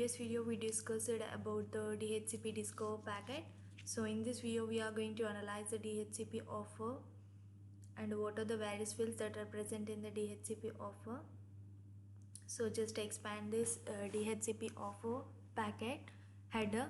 previous video we discussed about the DHCP Discover packet. So in this video we are going to analyze the DHCP offer and what are the various fields that are present in the DHCP offer. So just expand this DHCP offer packet header.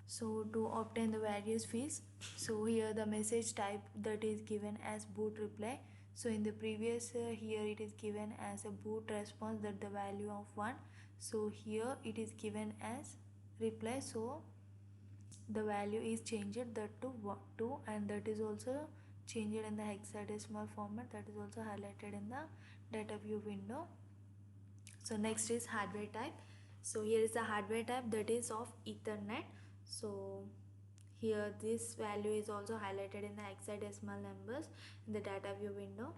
So to obtain the various fields, so here the message type that is given as boot reply. So in the previous here it is given as a boot response, that the value of 1. So here it is given as reply, so the value is changed that to 2, and that is also changed in the hexadecimal format, that is also highlighted in the data view window. So next is hardware type. So here is the hardware type, that is of Ethernet. So here this value is also highlighted in the hexadecimal numbers in the data view window.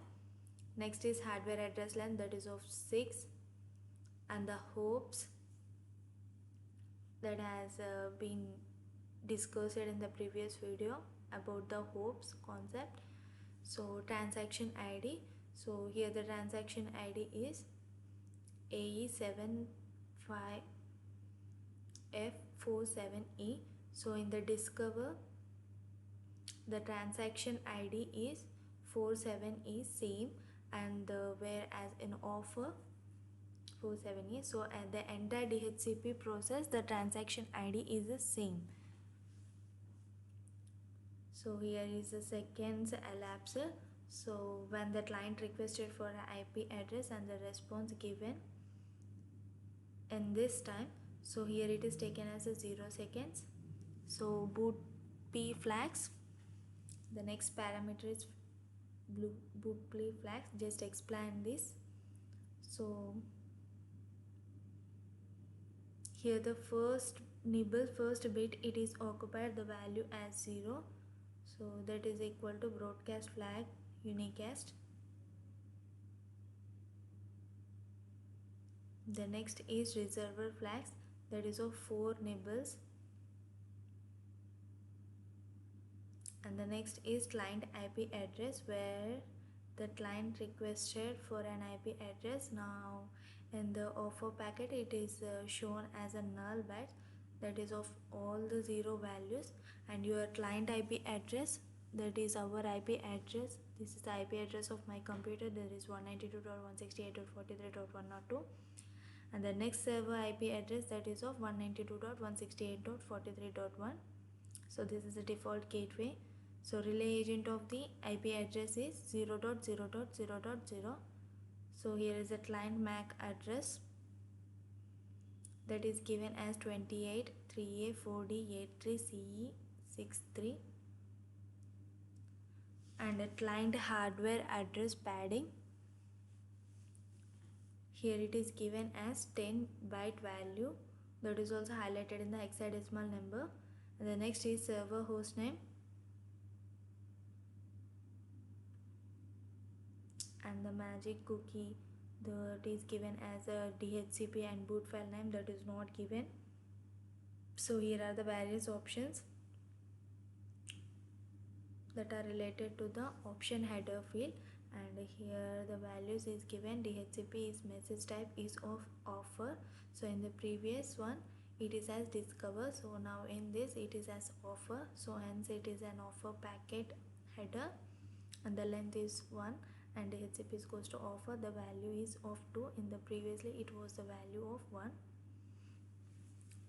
Next is hardware address length, that is of 6, and the hops that has been discussed in the previous video about the hops concept. So transaction ID, so here the transaction ID is AE75F47E. so in the discover the transaction ID is 47E same, and whereas in offer 47E, so at the entire DHCP process the transaction ID is the same. So here is the seconds elapsed. So when the client requested for an IP address and the response given in this time, so here it is taken as a 0 seconds. So boot P flags, the next parameter is boot P flags. Just explain this. So here the first nibble, first bit, it is occupied the value as 0, so that is equal to broadcast flag unicast. The next is reservoir flags, that is of 4 nibbles, and the next is client IP address, where the client requested for an IP address. Now in the offer packet it is shown as a null byte, that is of all the 0 values, and your client IP address, that is our IP address. This is the IP address of my computer, there is 192.168.43.102, and the next server IP address, that is of 192.168.43.1. so this is the default gateway. So relay agent of the IP address is 0.0.0.0. so here is a client MAC address, that is given as 28.3A.4D.83CE63, and a client hardware address padding, here it is given as 10 byte value, that is also highlighted in the hexadecimal number. And the next is server host name, and the magic cookie, that is given as a DHCP, and boot file name, that is not given. So here are the various options that are related to the option header field, and here the values is given. DHCP is message type is of offer, so in the previous one it is as discover, so now in this it is as offer, so hence it is an offer packet header, and the length is 1, and DHCP is goes to offer, the value is of 2. In the previously it was the value of 1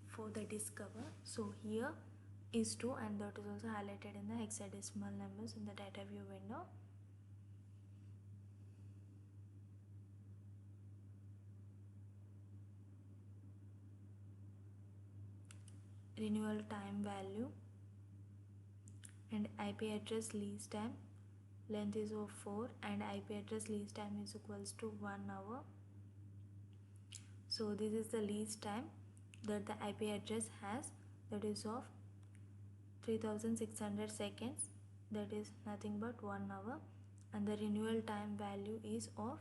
for the discover, so here is 2, and that is also highlighted in the hexadecimal numbers in the data view window. Renewal time value and IP address lease time, length is of 4, and IP address lease time is equals to 1 hour. So this is the lease time that the IP address has, that is of 3600 seconds, that is nothing but 1 hour, and the renewal time value is of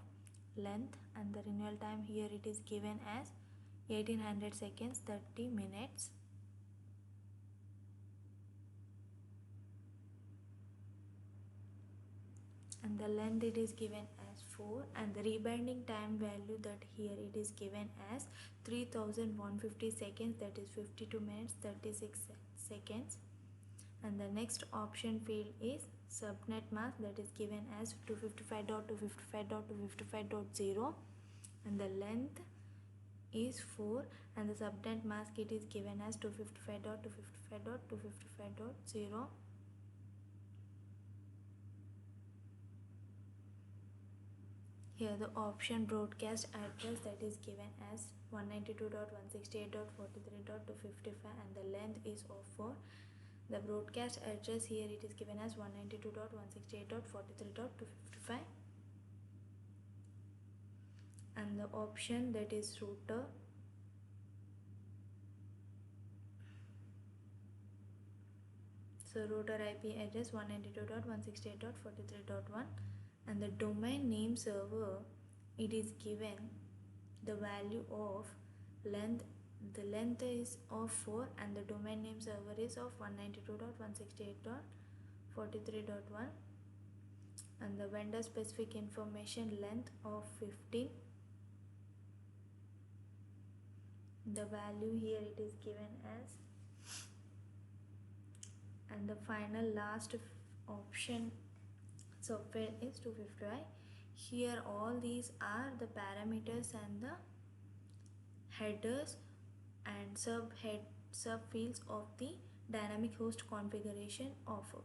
length, and the renewal time here it is given as 1800 seconds, 30 minutes. and the length it is given as 4, and the rebinding time value that here it is given as 3150 seconds, that is 52 minutes 36 seconds. And the next option field is subnet mask, that is given as 255.255.255.0, and the length is 4, and the subnet mask it is given as 255.255.255.0. Here the option broadcast address that is given as 192.168.43.255, and the length is of 4. The broadcast address here it is given as 192.168.43.255, and the option that is router so router IP address 192.168.43.1, and the domain name server it is given the value of length, the length is of 4, and the domain name server is of 192.168.43.1, and the vendor specific information length of 15. The value here it is given as, and the final last option subfield is 255. Here all these are the parameters and the headers and subfields of the dynamic host configuration offer.